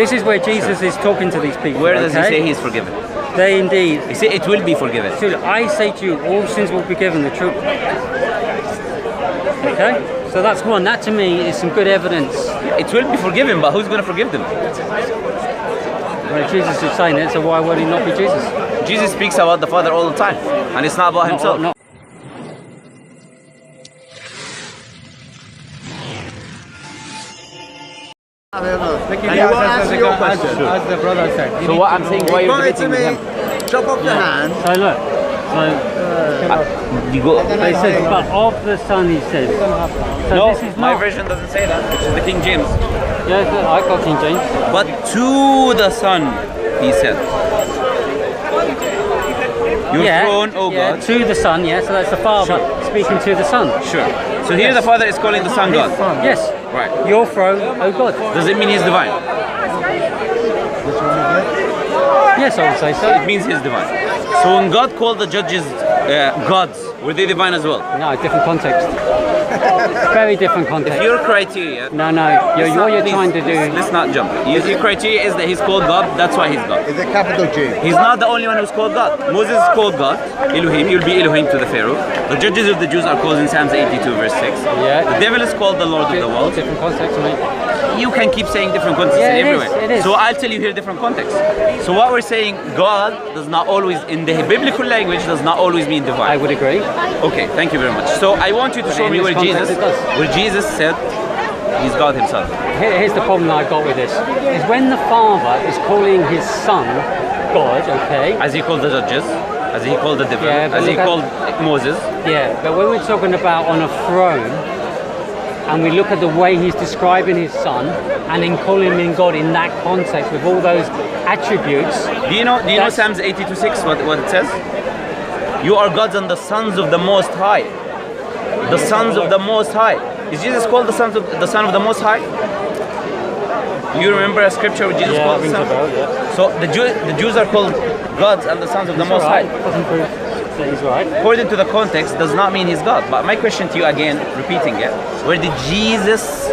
This is where Jesus is talking to these people. Where does he say he is forgiven? They indeed. He said it will be forgiven. So I say to you, all sins will be forgiven. The truth. Okay? So that's one. That to me is some good evidence. It will be forgiven, but who's going to forgive them? Well, Jesus is saying it, so why would he not be Jesus? Jesus speaks about the Father all the time, and it's not about himself. Not. And you will answer your question. As the brother said. So what I'm saying, why are you Point to debating with me, him? chop off the hand. So look. You go. He says, but of the Son, he says. So No, this is my not. version doesn't say that, which is the King James. Yes, I got King James. But to the Son, he said. Your throne, O God. To the Son, yeah, so that's the Father speaking to the Son. Sure. So here the Father is calling the Son God. Yes. Right. Your throne, O God. Does it mean he's divine? Yes, I would say so. It means he's divine. So when God called the judges gods, were they divine as well? No, different context. Very different context. If your criteria... No, what you're trying to do... Let's not jump. Your criteria is that he's called God, that's why he's God. Is it capital G? He's not the only one who's called God. Moses is called God, Elohim, you'll be Elohim to the Pharaoh. The judges of the Jews are called in Psalms 82 verse 6. Yeah. The devil is called the Lord of the world. Different context, mate. You can keep saying different contexts everywhere. It is. So I'll tell you here different contexts. So what we're saying, God does not always, in the biblical language, does not always mean divine. I would agree. Okay, thank you very much. So I want you to show me where Jesus said he's God himself. Here's the problem that I've got with this. Is when the Father is calling his Son God, okay? As he called the judges, as he called the devil, Yeah, as he called Moses. Yeah, but when we're talking about on a throne, and we look at the way he's describing his Son, and then calling him God in that context with all those attributes. Do you know Psalms 82:6 what it says? You are gods and the sons of the Most High. The sons of the Most High. Is Jesus called the Son of the Most High? You remember a scripture where Jesus called the Son? Yeah. So the Jews are called gods and the sons of the Most High. Doesn't prove that he's right. According to the context, does not mean he's God. But my question to you again, repeating it, where did Jesus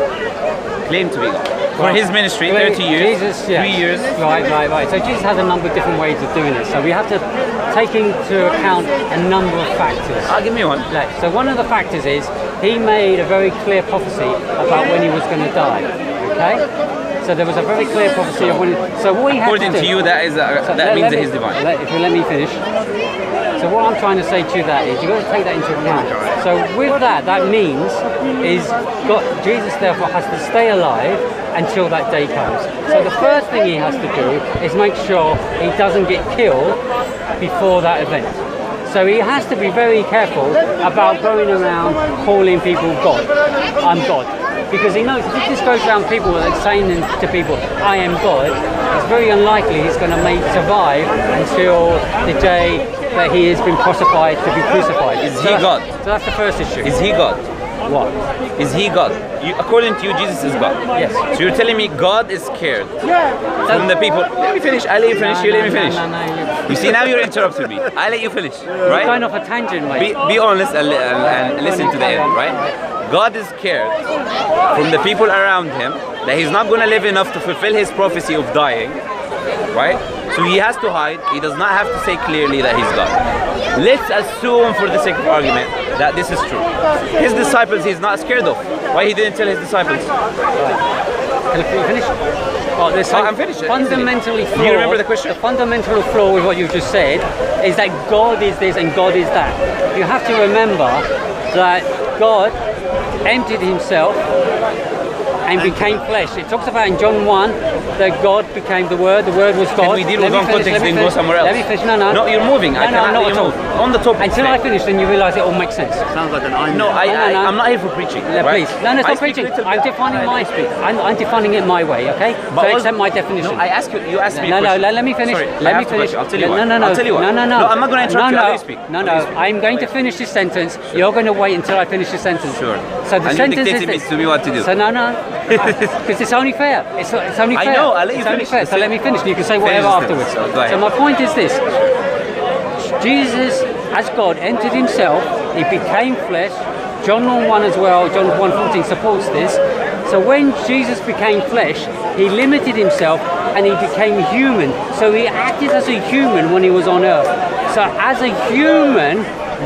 claim to be God? For his ministry, 30 years, Jesus, 3 years. Right. So Jesus has a number of different ways of doing this. So we have to take into account a number of factors. Give me one. So one of the factors is he made a very clear prophecy about when he was going to die. Okay? So there was a very clear prophecy of when. So what he had According to you, that means that he's divine. If you let me finish. So what I'm trying to say to that is you've got to take that into account. So with that means is Jesus therefore has to stay alive until that day comes. So the first thing he has to do is make sure he doesn't get killed before that event. So he has to be very careful about going around calling people God. I'm God. Because he knows if he just goes around people and saying to people, I am God, it's very unlikely he's going to survive until the day that he has been crucified to be crucified. Is he God? So that's the first issue. Is he God? What? Is he God? According to you, Jesus is God. Yes. So you're telling me God is scared from the people. Let me finish. I'll let you finish. You let me finish. No. You see, now you're interrupting me. I'll let you finish. Right? You're going off a tangent, mate. Be honest and listen to the end, right? God is scared from the people around him that he's not going to live enough to fulfill his prophecy of dying, right? So he has to hide. He does not have to say clearly that he's God. Let's assume for the sake of argument that this is true. His disciples he's not scared of. Why he didn't tell his disciples? Can I finish? I'm finished. Fundamentally flawed. Do you remember the question? The fundamental flaw with what you just said is that God is this and God is that. You have to remember that God emptied himself and became flesh. It talks about in John 1 that God became the Word was God. Can we deal with one context then go somewhere else? Let me finish. No, you're moving. I cannot let you move. On the topic. Until I finish, then you realise it all makes sense. Sounds like an I'm I'm not here for preaching. Please. No, it's not preaching. I'm defining it my way, okay? So accept my definition. No, I ask you. You asked me. No, let me finish. Sorry, let me finish. I'll tell you what. No. I'll tell you what. No. No, I'm not going to interrupt you. I'll let you speak. No. I'm going to finish this sentence. Sure. You're going to wait until I finish the sentence. Sure. So the sentence is this. To me what to do. So no. Because it's only fair. It's only fair. I know. I'll let you finish. Fair. So let me finish and you can say whatever afterwards. So my point is this. Jesus, as God, entered himself. He became flesh. John 1 as well, John 1:14 supports this. So when Jesus became flesh, he limited himself and he became human. So he acted as a human when he was on earth. So as a human,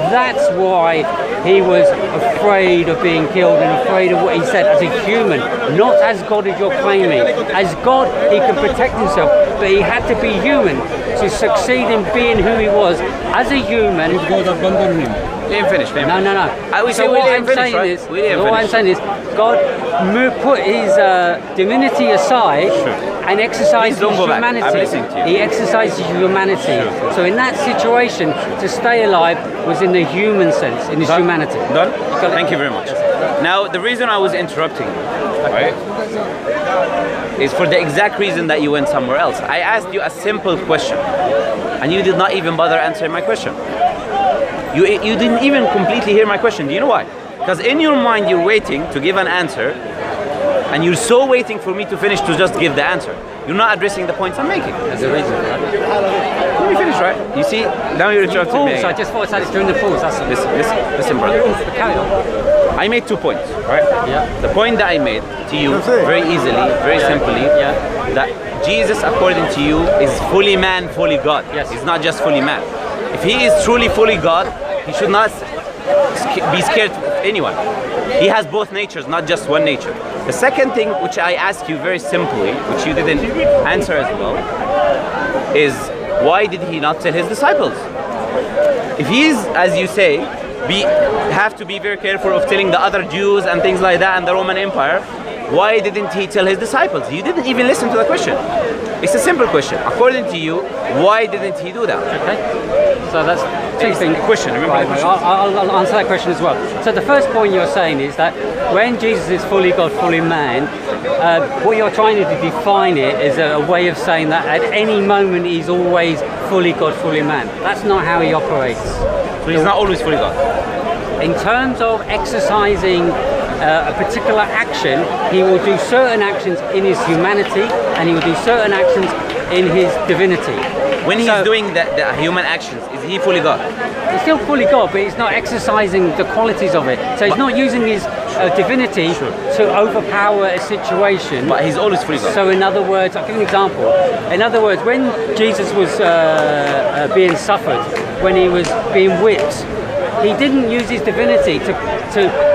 that's why he was afraid of being killed and afraid of what he said as a human, not as God as you're claiming. As God, he could protect himself, but he had to be human to succeed in being who he was as a human. God abandoned him. We didn't finish. No. We So we what didn't I'm finish, saying right? is, We didn't what I'm finish. saying is, God put his divinity aside and exercised Please don't his go back. I'm humanity. listening to you. He exercised his humanity. So in that situation, to stay alive was in the human sense, in his humanity. Done? Thank you very much. Now, the reason I was interrupting you, right, is for the exact reason that you went somewhere else. I asked you a simple question, and you did not even bother answering my question. You didn't even completely hear my question. Do you know why? Because in your mind, you're waiting to give an answer, and you're so waiting for me to finish to just give the answer. You're not addressing the points I'm making. There's a reason for that. Let me finish, right? You see, now you're interrupting me. Pause, I just thought I said it's during the pause. That's Listen, brother. Carry on. I made 2 points, right? Yeah. The point that I made to you very easily, very simply, that Jesus, according to you, is fully man, fully God. Yes. He's not just fully man. If he is truly fully God, he should not be scared of anyone. He has both natures, not just one nature. The second thing, which I asked you very simply, which you didn't answer as well, is why did he not tell his disciples? If he is, as you say, have to be very careful of telling the other Jews and things like that and the Roman Empire, why didn't he tell his disciples? You didn't even listen to the question. It's a simple question. According to you, why didn't he do that? Okay. So that's two things. Question. Remember Right, the question. I'll answer that question as well. So the first point you're saying is that when Jesus is fully God, fully man, what you're trying to define it is a way of saying that at any moment he's always fully God, fully man. That's not how he operates. So he's not always fully God. In terms of exercising a particular action, he will do certain actions in his humanity and he will do certain actions in his divinity. When he's doing the human actions, is he fully God? He's still fully God, but he's not exercising the qualities of it. So he's not using his divinity to overpower a situation. But he's always fully God. So in other words, I'll give you an example. In other words, when Jesus was being suffered, when he was being whipped, he didn't use his divinity to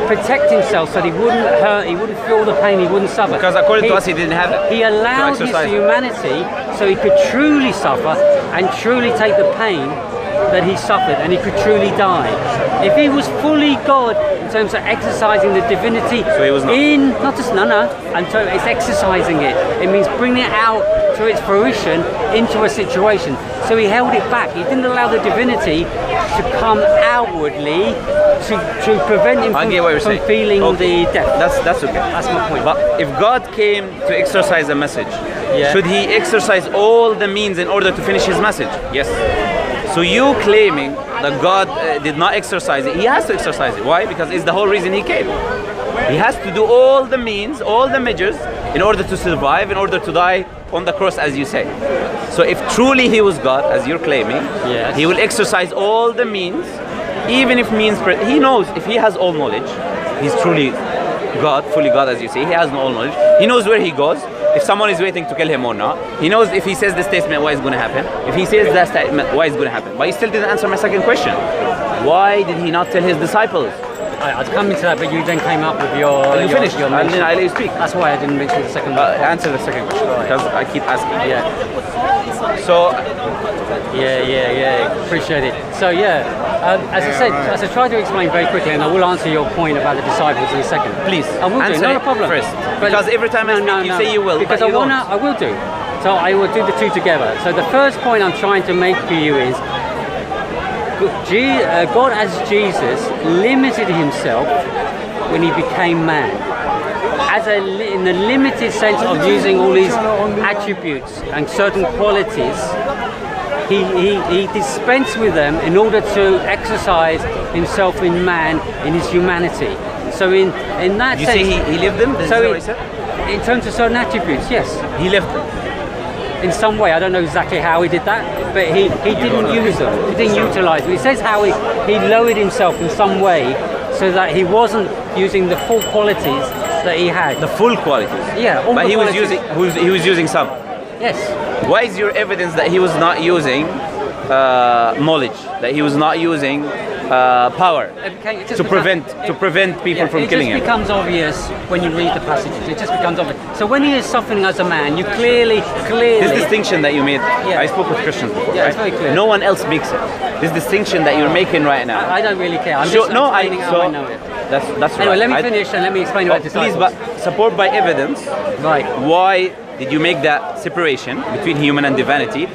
protect himself so that he wouldn't hurt, he wouldn't feel the pain, he wouldn't suffer. Because according to us, he didn't have it. He allowed his humanity so he could truly suffer and truly take the pain that he suffered, and he could truly die. If he was fully God in terms of exercising the divinity, so he was not. And so it's exercising it. It means bringing it out to its fruition into a situation. So he held it back. He didn't allow the divinity to come outwardly to prevent him from feeling the death. That's okay. That's my point. But if God came to exercise a message, should he exercise all the means in order to finish his message? Yes. So you claiming that God did not exercise it, he has to exercise it. Why? Because it's the whole reason he came. He has to do all the means, all the measures in order to survive, in order to die on the cross, as you say. So if truly he was God, as you're claiming, he will exercise all the means, even if means, he knows if he has all knowledge, he's truly God, fully God, as you say, he has all knowledge. He knows where he goes. If someone is waiting to kill him or not, he knows if he says the statement, what is going to happen. If he says that statement, what is going to happen. But he still didn't answer my second question. Why did he not tell his disciples? I'd come into that, but you then came up with your... You finished. I let you speak. That's why I didn't mention the second one. Answer the second question, because I keep asking. Yeah. So... Yeah. Appreciate it. So as I said, as I tried to explain very quickly, and I will answer your point about the disciples in a second. Please, I will answer do, not a problem. First. Because every time I speak, you say you will, because but you I will do. So I will do the two together. So the first point I'm trying to make for you is God as Jesus limited himself when he became man. In the limited sense of using all these attributes and certain qualities, he dispensed with them in order to exercise himself in man, in his humanity. So in that sense... You say he lived them? Is that what he said? In terms of certain attributes, yes. He lived them? In some way, I don't know exactly how he did that, but he didn't use them, he didn't utilize them. He says how he lowered himself in some way so that he wasn't using the full qualities that he had. The full qualities. Yeah, all But the he was qualities. he was using some. Yes. Why is your evidence that he was not using knowledge, that he was not using power to prevent people from killing him? It just becomes obvious when you read the passages. It just becomes obvious. So when he is suffering as a man, you clearly. This distinction that you made, I spoke with Christians before, yeah, right? it's very clear. No one else makes it. This distinction that you're making right now. I don't really care. I'm just explaining how I know it. That's anyway, right. let me finish and let me explain about disciples. Please, but support by evidence. Right. Why did you make that separation between human and divinity,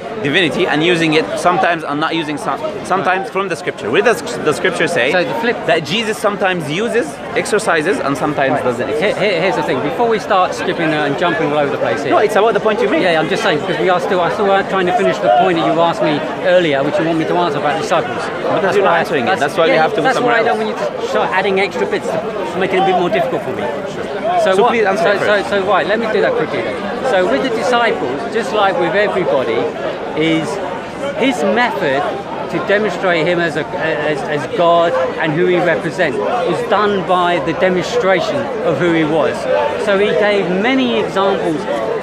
and using it sometimes and not using sometimes from the scripture? Where does the scripture say that Jesus sometimes uses exercises and sometimes doesn't? Here's the thing. Before we start skipping and jumping all over the place here. No, it's about the point you made. Yeah, I'm just saying because I still trying to finish the point that you asked me earlier, which you want me to answer about disciples. But that's you're not answering it. That's why we have to. That's why I don't want you to start adding extra bits to make it a bit more difficult for me. So please answer first. So right, let me do that quickly then. So with the disciples, just like with everybody, is his method to demonstrate him as God and who he represents was done by the demonstration of who he was. So he gave many examples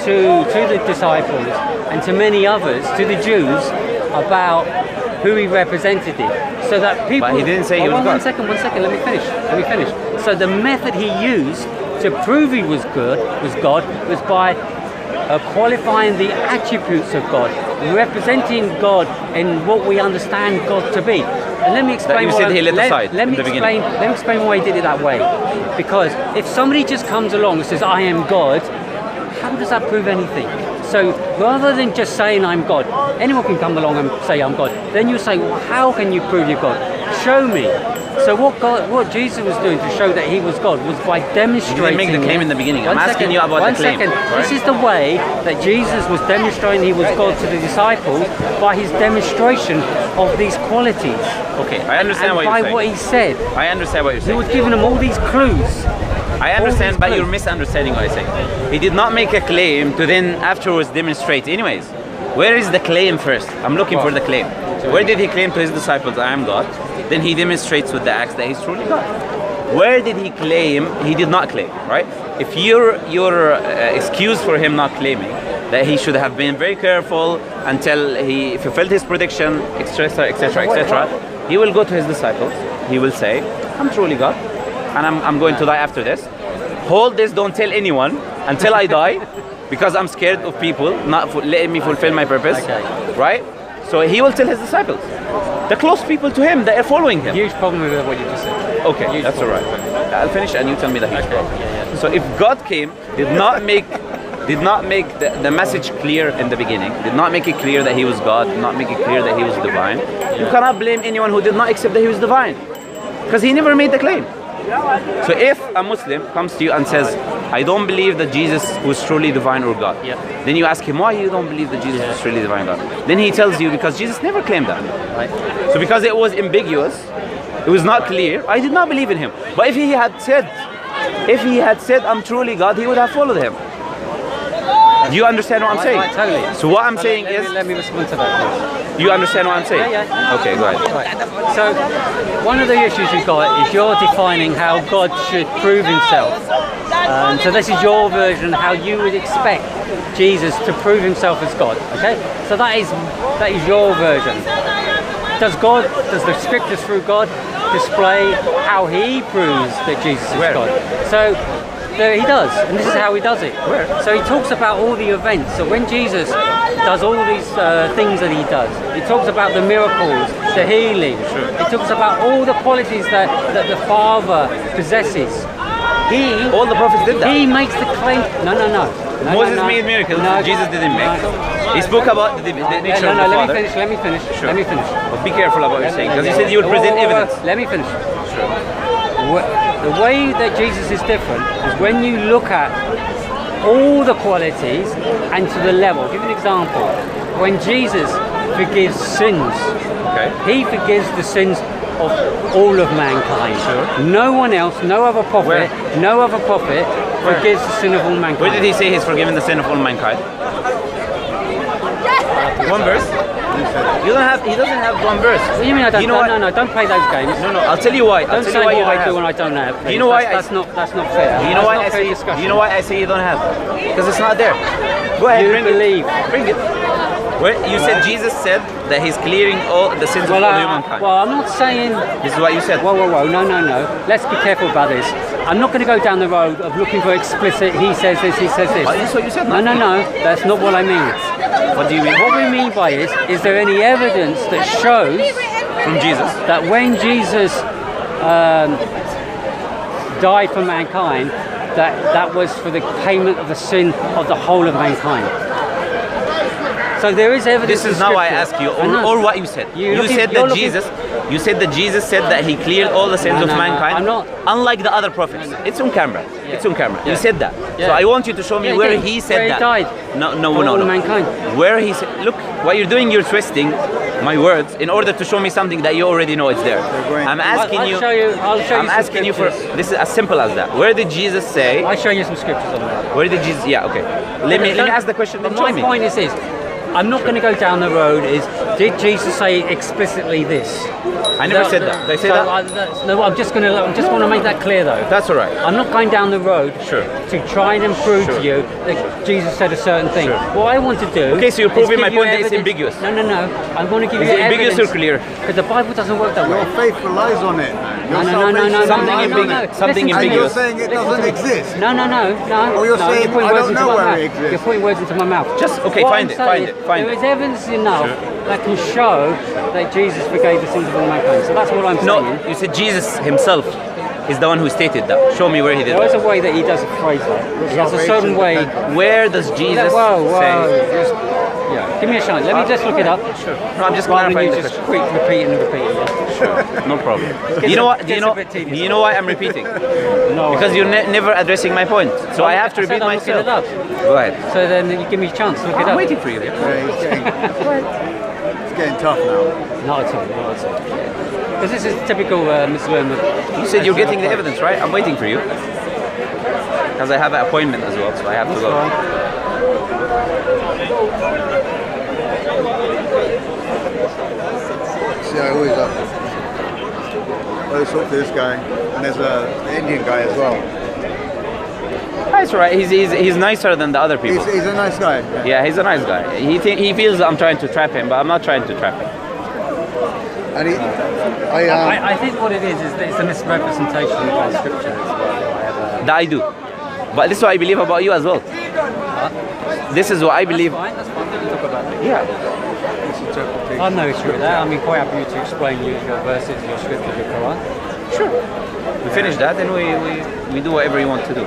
to the disciples and to many others, to the Jews, about who he represented him. So that people... But he didn't say he was God. One second, let me finish. So the method he used to prove he was God was by qualifying the attributes of God, representing God in what we understand God to be. And let me explain why let me explain why he did it that way. Because if somebody just comes along and says, I am God, how does that prove anything? So rather than just saying I'm God, anyone can come along and say I'm God. Then you say, well, how can you prove you're God? Show me. So what Jesus was doing to show that he was God was by demonstrating. You didn't make the claim in the beginning. I'm asking you about the claim. Right? This is the way that Jesus was demonstrating he was God to the disciples, by his demonstration of these qualities. Okay, I understand what you're saying. By what he said. I understand what you're saying. He was giving them all these clues. I understand, but you're misunderstanding what I say. He did not make a claim to then afterwards demonstrate. Anyways, where is the claim first? I'm looking for the claim. Where did he claim to his disciples, I am God? Then he demonstrates with the acts that he's truly God. Where did he claim? He did not claim, right? If your excuse for him not claiming that he should have been very careful until he fulfilled his prediction, etc., etc., etc., he will go to his disciples. He will say, I'm truly God, and I'm going to die after this. Hold this, don't tell anyone until I die, because I'm scared of people not letting me fulfill my purpose, right? So he will tell his disciples, the close people to him that are following him. Huge problem with what you just said. Okay, huge that's all right. I'll finish and you tell me the huge problem. Yeah. So if God came, did not make the message clear in the beginning, did not make it clear that he was God, did not make it clear that he was divine, you cannot blame anyone who did not accept that he was divine, because he never made the claim. So if a Muslim comes to you and says, I don't believe that Jesus was truly divine or God, then you ask him, why you don't believe that Jesus was truly divine or God? Then he tells you, because Jesus never claimed that. Right? So because it was ambiguous, it was not clear, I did not believe in him. But if he had said, I'm truly God, he would have followed him. Do you understand what I'm saying? Right, totally. So what I'm saying is... Let me respond to that. Do you understand what I'm saying? Yeah. Okay, go ahead. Right. So, one of the issues you've got is you're defining how God should prove himself. So this is your version, how you would expect Jesus to prove himself as God. Okay? So that is your version. Does the scriptures through God display how he proves that Jesus is God? So he does, and this is how he does it. So he talks about all the events. So when Jesus does all these things that he does, he talks about the miracles, the healing. He talks about all the qualities that the Father possesses. All the prophets did that. He makes the claim. No. Moses made miracles. Jesus didn't make. He spoke about the nature of the Father. Let me finish. Sure. Let me finish. But be careful about what you're saying, because you said you would present evidence. Let me finish. Sure. The way that Jesus is different is when you look at all the qualities and to the level. I'll give you an example. When Jesus forgives sins, he forgives the sins of all of mankind. Sure. No one else, no other prophet forgives the sin of all mankind. Where did he say he's forgiven the sin of all mankind? One verse. You don't have. He doesn't have one verse. What do you mean I don't? You know what? No, don't play those games. No, I'll tell you why. I'll Don't tell say you why what you don't I do have. when I don't have. You know why That's not fair. You know why I say? Discussion. You know why I say you don't have? Because it's not there. Go ahead, You bring believe. it. Bring it. Where you said Jesus said that he's clearing all the sins of all humankind. Well, I'm not saying. This is what you said. Whoa, no. Let's be careful about this. I'm not going to go down the road of looking for explicit. He says this. He says this. Oh, that's what you said. No. That's not what I mean. What do you mean? What we mean by is there any evidence that shows From Jesus. that when Jesus died for mankind, that was for the payment of the sin of the whole of mankind? So there is evidence. This is now I ask you, or what you said. You said that Jesus said that he cleared all the sins of mankind. I'm not. Unlike the other prophets. It's on camera. Yeah. It's on camera. Yeah. You said that. Yeah. So I want you to show me where he said where that. He died. No. All mankind. Where he said, look, what you're doing, you're twisting my words in order to show me something that you already know is there. I'm asking I'll you. show you. I'll show I'm you asking you for. This is as simple as that. Where did Jesus say? I'll show you some scriptures on that. Where did Jesus? Yeah. Okay. Let me ask the question. But Then show my me. point is this. I'm not going to go down the road did Jesus say explicitly this? I never said that. Did I say that? No, I just want to make that clear though. That's all right. I'm not going down the road Sure. to try and prove to you that Jesus said a certain thing. Sure. What I want to do. Okay, so you're proving is my give you point that it's evidence- ambiguous. No. I'm going to give Is you it ambiguous evidence. or clear? Because the Bible doesn't work that way. Your faith relies on it, man. Your No. salvation Something relies on ambiguous. it. Something Listen to me. And you're ambiguous. saying it doesn't exist. No. Or you're No, saying, putting I words don't into know my where mouth. it exists. You're putting words into my mouth. Just okay. What Find I'm it. saying Find is it. Find there it. is evidence enough that can show that Jesus forgave the sins of all mankind. So that's what I'm saying. No, you said Jesus himself is the one who stated that. Show me where he did There is that. a way that he does phrase that. He has a certain way. Where does Jesus Whoa. say? Just, yeah. Give me a chance. Let me just look it up. Sure. No, I'm just Rather than clarifying you the just question. quick repeating. Yeah. Sure. No problem. You know what? Do you Gets a know? bit Do tedious. you know why I'm repeating? No. Because you're never addressing my point. So I have to I said repeat I'm looking myself. it up. Go ahead. So then you give me a chance to look it I'm up. waiting for you. It's getting tough now. Not at all. Because this is typical Muslim. You said you're getting the evidence, right? I'm waiting for you. Because I have an appointment as well, so I have to go. See, I always talk to this guy, and there's an Indian guy as well. That's right. He's nicer than the other people. He's a nice guy. Yeah, he's a nice guy. He feels I'm trying to trap him, but I'm not trying to trap him. And I think what it is that it's a misrepresentation of the scripture as well. That I do. But this is what I believe about you as well. This is what I believe. That's fine. We can talk about it. Yeah. I have no issue with that. I mean, quite happy to explain your verses, your scriptures, your Quran. Sure. We finish that, then we do whatever you want to do.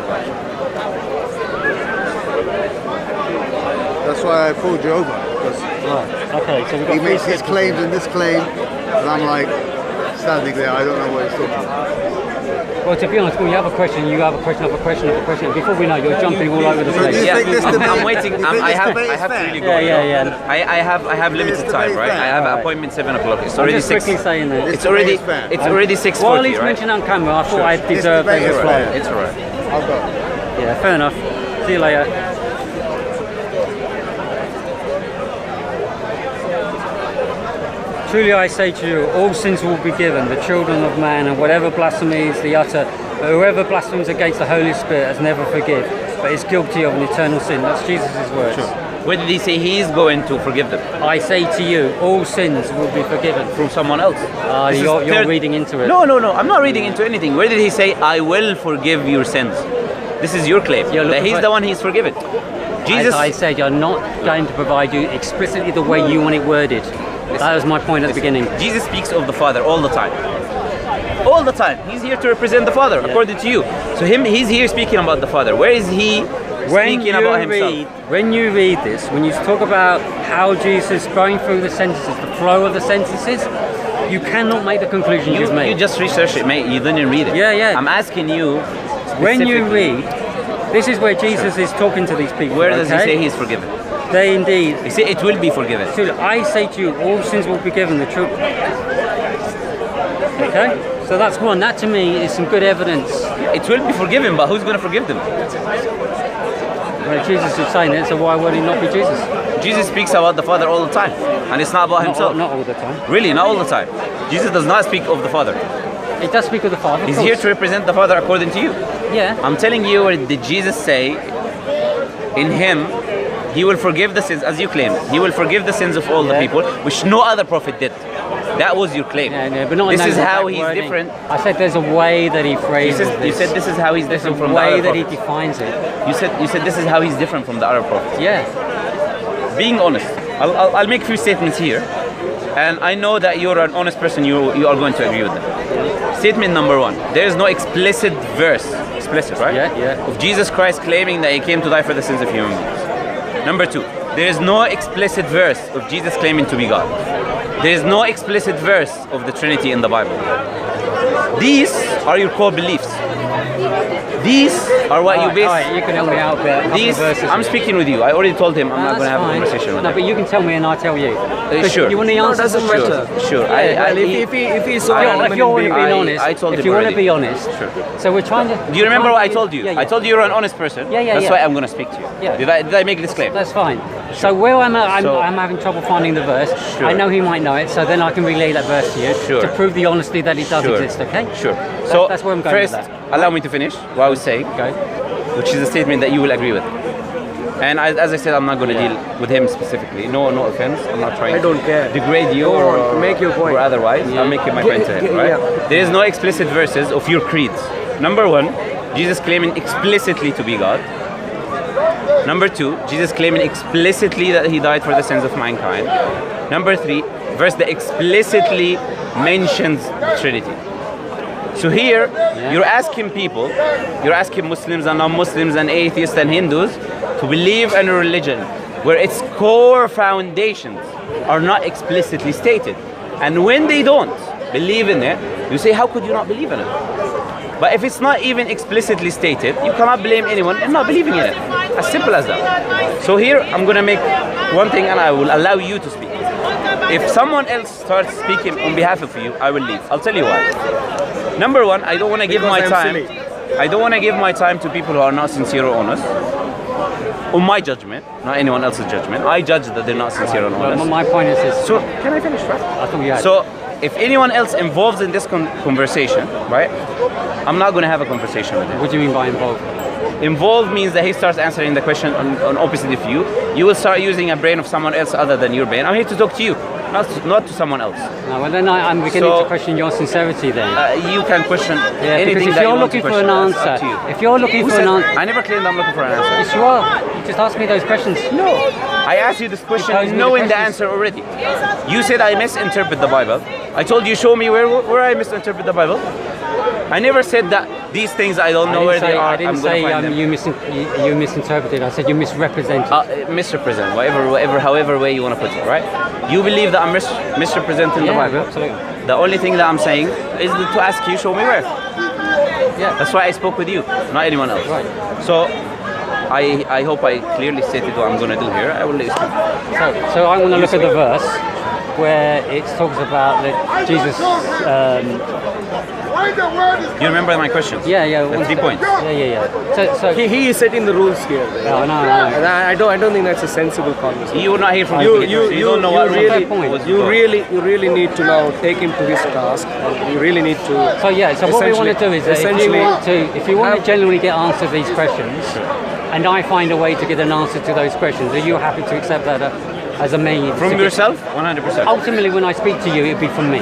that's why I pulled you over, because Right. Okay. So we've got he three makes his scriptures. claims and this claim, and I'm like standing there. I don't know what he's talking about. Well, to be honest, when you have a question, you have a question, have a question, have a question. Before we know, you're jumping all over the So do place. you Yeah, think this debate? I'm waiting. you think I this have debate is to fair? really go. Yeah. I have limited This time, debate right? fair. I have an Alright. appointment 7 o'clock. It's I'm already just 6. quickly saying that. It's already debate is fair. it's already While 6:40, he's right? mentioned on camera, I thought I deserved debate a is reply. fair. It's alright. I'll go. Yeah, fair enough. See you later. Truly I say to you, all sins will be given, the children of man, and whatever blasphemies they utter, whoever blasphemes against the Holy Spirit has never forgive, but is guilty of an eternal sin. That's Jesus' words. Where did he say he's going to forgive them? I say to you, all sins will be forgiven. From someone else? This is You're third- reading into it. No. I'm not reading into anything. Where did he say, I will forgive your sins? This is your claim. You're That looking he's for- the one he's forgiven. Jesus. As I said, you're not going to provide you explicitly the way you want it worded. That was my point at the beginning. Jesus speaks of the Father all the time. All the time. He's here to represent the Father, according to you. So he's here speaking about the Father. Where is he speaking about himself? When you read this, when you talk about how Jesus going through the sentences, the flow of the sentences, you cannot make the conclusion you've made. You just researched it, mate. You didn't read it. Yeah. I'm asking you. When you specifically, read, this is where Jesus is talking to these people. where does he okay? say he's forgiven? They indeed. He said it will be forgiven. So I say to you, all sins will be given. The truth. Okay. So that's one. That to me is some good evidence. It will be forgiven, but who's going to forgive them? Well, Jesus is saying it, so why would he not be Jesus? Jesus speaks about the Father all the time, and it's not about himself. Not all the time. Really, not all the time. Jesus does not speak of the Father. He does speak of the Father. He's here to represent the Father according to you. Yeah. I'm telling you, what did Jesus say? In him, he will forgive the sins, as you claim. He will forgive the sins of all the people, which no other prophet did. That was your claim. Yeah, but not this is how he's wording. different. I said there's a way that he phrases this. You said this is how he's different from the way other that he prophets. defines it. You said this is how he's different from the other prophets. Yeah. Being honest, I'll make a few statements here, and I know that you're an honest person. You are going to agree with them. Statement number one: there is no explicit verse, right? Yeah. Of Jesus Christ claiming that he came to die for the sins of human beings. Number two: there is no explicit verse of Jesus claiming to be God. There is no explicit verse of the Trinity in the Bible. These are your core beliefs. These are what you base. All right, you can help me out a bit. These, I'm speaking with you. I already told him I'm not going to have a conversation with him. No, but you can tell me and I'll tell you. Sure. You want the answer? Doesn't matter. Sure. If he's so If you're being honest, I told if him you want to already. be honest, Sure. so we're trying to. Do you remember what I told you? Yeah. I told you you're an honest person. Yeah. That's why I'm going to speak to you. Yeah. Did I make this claim? That's fine. So where I'm having trouble finding the verse. Sure. I know he might know it, so then I can relay that verse to you Sure. to prove the honesty that it does exist. Okay. Sure. So that's where I'm going first, with that. allow me to finish what I was saying, Okay. which is a statement that you will agree with. And as I said, I'm not going to deal with him specifically. No offense. I'm not trying I don't to care. degrade you Go or on, make your point. or otherwise. I'm making my point to him, right? Yeah. There is no explicit verses of your creeds. Number one, Jesus claiming explicitly to be God. Number two, Jesus claiming explicitly that he died for the sins of mankind. Number three, verse that explicitly mentions the Trinity. So here, you're asking people, you're asking Muslims and non-Muslims and atheists and Hindus to believe in a religion where its core foundations are not explicitly stated. And when they don't believe in it, you say, how could you not believe in it? But if it's not even explicitly stated, you cannot blame anyone in not believing in it. As simple as that. So here, I'm going to make one thing and I will allow you to speak. If someone else starts speaking on behalf of you, I will leave. I'll tell you why. Number one, I don't want to give my time. I don't want to give my time to people who are not sincere or honest. On my judgment, not anyone else's judgment. I judge that they're not sincere and honest. Well, my point is this. So, can I finish, right? I thought you had. So, if anyone else involved in this conversation, right, I'm not going to have a conversation with him. What do you mean by involved? Involved means that he starts answering the question on opposite of you. You will start using a brain of someone else other than your brain. I'm here to talk to you, not to someone else. No, well then I'm beginning to question your sincerity then. You can question anything because if that you're you want looking to for an question. That's answer, up to you. if you're looking Who for said, an answer, I never claimed I'm looking for an answer. yes you are. You just asked me those questions. No, I asked you this question posed me the knowing the questions. answer already. You said I misinterpret the Bible. I told you show me where I misinterpret the Bible. I never said that these things I don't know where they are. I didn't say you misinterpreted. I said you misrepresented. Misrepresent, however way you want to put it, right? You believe that I'm misrepresenting the Bible. Absolutely. The only thing that I'm saying is to ask you, show me where. Yeah. That's why I spoke with you, not anyone else. Right. So, I hope I clearly stated what I'm going to do here. I will let you speak. So I want to look at the verse where it talks about that Jesus. You remember my questions? Yeah. The 3 points. Yeah. So He is setting the rules here. I know. And I don't think that's a sensible conversation. You were not here from You don't know what really need to now take him to his task. You really need to. So what we want to do is that if you want to genuinely get answers to these questions, and I find a way to get an answer to those questions, are you happy to accept that as a means? From yourself? 100%. Ultimately, when I speak to you, it'll be from me.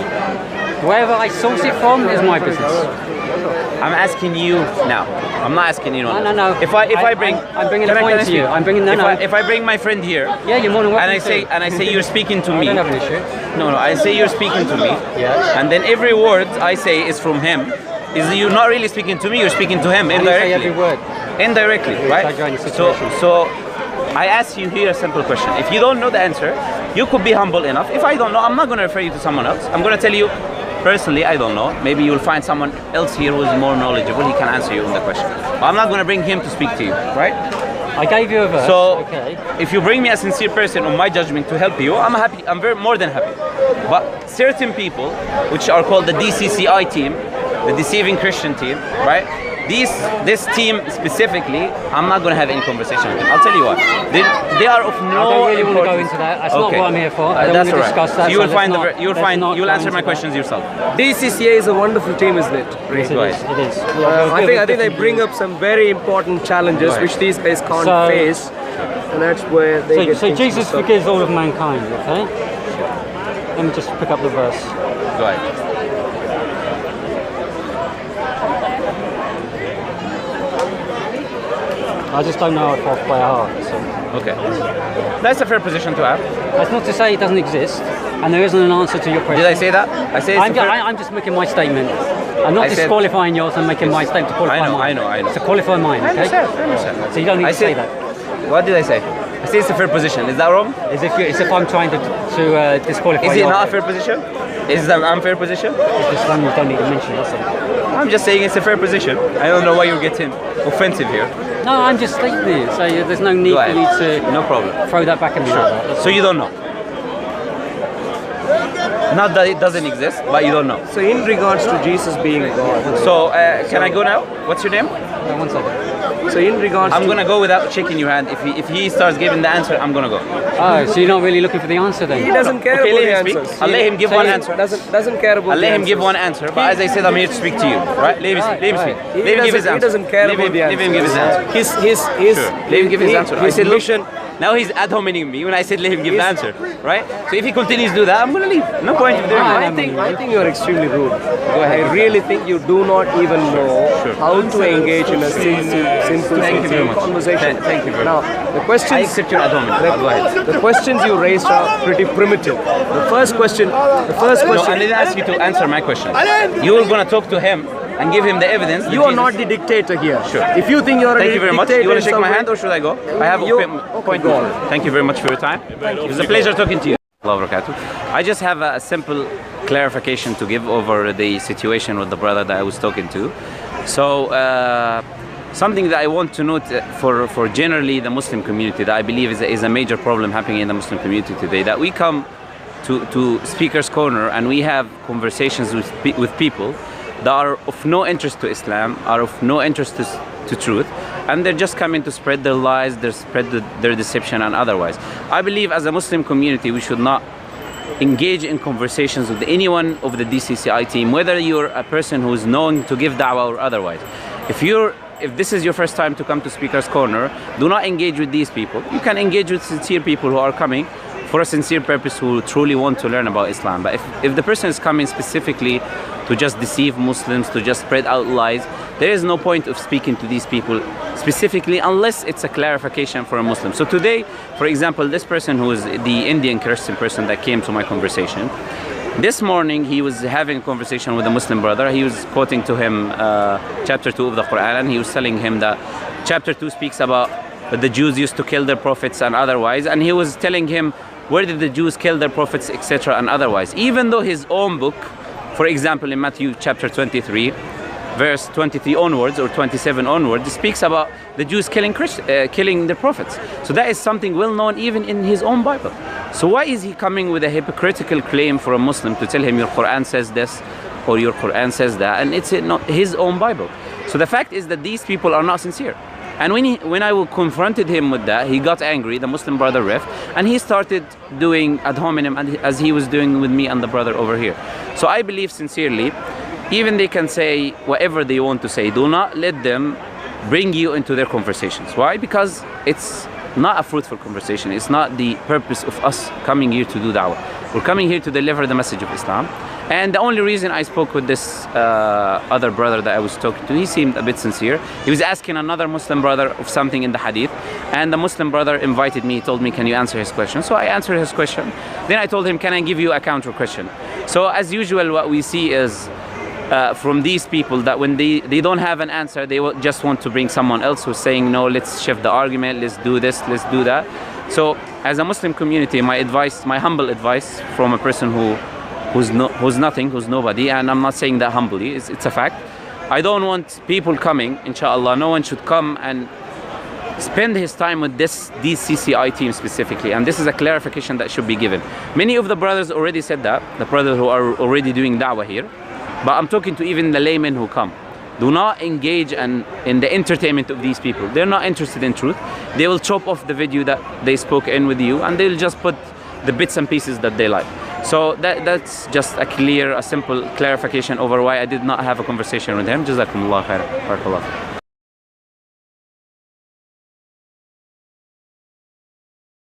Wherever I source it from is my business. I'm asking you now. I'm not asking anyone. No. If I bring, I'm bringing a point to you. I'm bringing If I bring my friend here, yeah, you're more than welcome. and I say you're speaking to me. I don't have an issue. No, I say you're speaking to me. Yeah. And then every word I say is from him. Is you're not really speaking to me, you're speaking to him indirectly. I didn't say every word. Indirectly, right? Exaggerating the situation. So I ask you here a simple question. If you don't know the answer, you could be humble enough. If I don't know, I'm not going to refer you to someone else. I'm going to tell you, personally, I don't know. Maybe you'll find someone else here who is more knowledgeable. He can answer you on the question. But I'm not going to bring him to speak to you, right? I gave you a verse. So, okay. If you bring me a sincere person on my judgment to help you, I'm happy. I'm more than happy. But certain people, which are called the DCCI team, the Deceiving Christian team, right? this team specifically, I'm not going to have any conversation with them. I'll tell you what. They are of no I don't really want to go importance. into that. That's not what I'm here for. I don't That's want to all discuss right. that. So you will so find let's not- you'll let's find not you'll go answer into my that. questions yourself. DCCA is a wonderful team, isn't it? Yes, Go it ahead. is. It is. I think they bring up some very important challenges Right. which these guys can't So- face, and that's where they get So things Jesus mixed up. forgives all of mankind, okay? Let me just pick up the verse. Go ahead. I just don't know it off by heart. So. Okay. That's a fair position to have. That's not to say it doesn't exist, and there isn't an answer to your question. Did I say that? I say it's I'm, a fair... I'm just making my statement. I'm not I said- disqualifying yours, I'm making my statement to qualify mine. I know. To qualify mine, I okay? understand. So you don't need I to say said- that. What did I say? I say it's a fair position. Is that wrong? As if I'm trying to disqualify Is it yours. not a fair position? Is it an unfair position? It's just one you don't need to mention, that's all. I'm just saying it's a fair position. I don't know why you're getting offensive here. No, I'm just stating it, so there's no need Go for you ahead. to No problem. throw that back at me like that. So you don't know. Not that it doesn't exist, but you don't know. So in regards to Jesus being God, So can I go now? What's your name? One second. so in regards I'm to gonna go without shaking your hand. If he starts giving the answer, I'm gonna go. Oh, so you're not really looking for the answer then? he doesn't care Okay, about let the him answers. speak. I'll let him give So one he answer. Doesn't care about I'll let the him give answers. one answer. But as I said, I'm here to speak to you. Right? Let him speak. He Let him give his doesn't- he answer. doesn't care Let about him- the Let him give his answer. His Sure. Let him give his answer. I his said, look, mission. now he's ad hominem me when I said let him give the answer, right? So if he continues to do that, I'm gonna leave. No point of doing it. I think you're extremely rude. I really think you do not even know how to engage in a simple Thank you very much. conversation. Thank you very Now, the I questions accept your ad hominem. Go ahead. the questions you raised are pretty primitive. The first question. No, I didn't ask you to answer my question. You were gonna talk to him and give him the evidence. that You are Jesus- not the dictator here. Sure. If you think you're Thank a you very much. dictator You want in to shake some my way- hand or should I go? I have a point. go on. Thank you very much for your time. It was a pleasure talking to you. Allah barakatuh. I just have a simple clarification to give over the situation with the brother that I was talking to. So, something that I want to note for generally the Muslim community that I believe is a major problem happening in the Muslim community today, that we come to Speaker's Corner and we have conversations with people that are of no interest to Islam, are of no interest to truth, and they're just coming to spread their lies, their deception and otherwise. I believe as a Muslim community we should not engage in conversations with anyone of the DCCI team, whether you're a person who is known to give da'wah or otherwise. If this is your first time to come to Speaker's Corner, do not engage with these people. You can engage with sincere people who are coming for a sincere purpose, who truly want to learn about Islam. But if the person is coming specifically to just deceive Muslims, to just spread out lies, there is no point of speaking to these people specifically unless it's a clarification for a Muslim. So today, for example, this person who is the Indian Christian person that came to my conversation, this morning he was having a conversation with a Muslim brother. He was quoting to him chapter 2 of the Quran, and he was telling him that chapter 2 speaks about the Jews used to kill their prophets and otherwise, and he was telling him where did the Jews kill their prophets, etc. and otherwise, even though his own book, for example in Matthew chapter 23 verse 23 onwards or 27 onwards, speaks about the Jews killing their prophets. So that is something well known even in his own Bible. So why is he coming with a hypocritical claim for a Muslim to tell him your Quran says this or your Quran says that, and it's not his own Bible? So the fact is that these people are not sincere. And when I confronted him with that, he got angry, the Muslim brother left, and he started doing ad hominem as he was doing with me and the brother over here. So I believe sincerely, even they can say whatever they want to say, do not let them bring you into their conversations. Why? Because it's not a fruitful conversation. It's not the purpose of us coming here to do da'wah. We're coming here to deliver the message of Islam. And the only reason I spoke with this other brother that I was talking to, he seemed a bit sincere. He was asking another Muslim brother of something in the hadith, and the Muslim brother invited me, he told me, can you answer his question? So I answered his question. Then I told him, can I give you a counter question? So as usual, what we see is from these people that when they don't have an answer, they just want to bring someone else who's saying, no, let's shift the argument, let's do this, let's do that. So as a Muslim community, my humble advice from a person who's nothing, who's nobody, and I'm not saying that humbly, it's a fact. I don't want people coming, inshallah, no one should come and spend his time with these CCI team specifically, and this is a clarification that should be given. Many of the brothers already said that, the brothers who are already doing da'wah here, but I'm talking to even the laymen who come. Do not engage in the entertainment of these people. They're not interested in truth. They will chop off the video that they spoke in with you, and they'll just put the bits and pieces that they like. So that's just a simple clarification over why I did not have a conversation with him. Jazakumullah khair. Barakallah.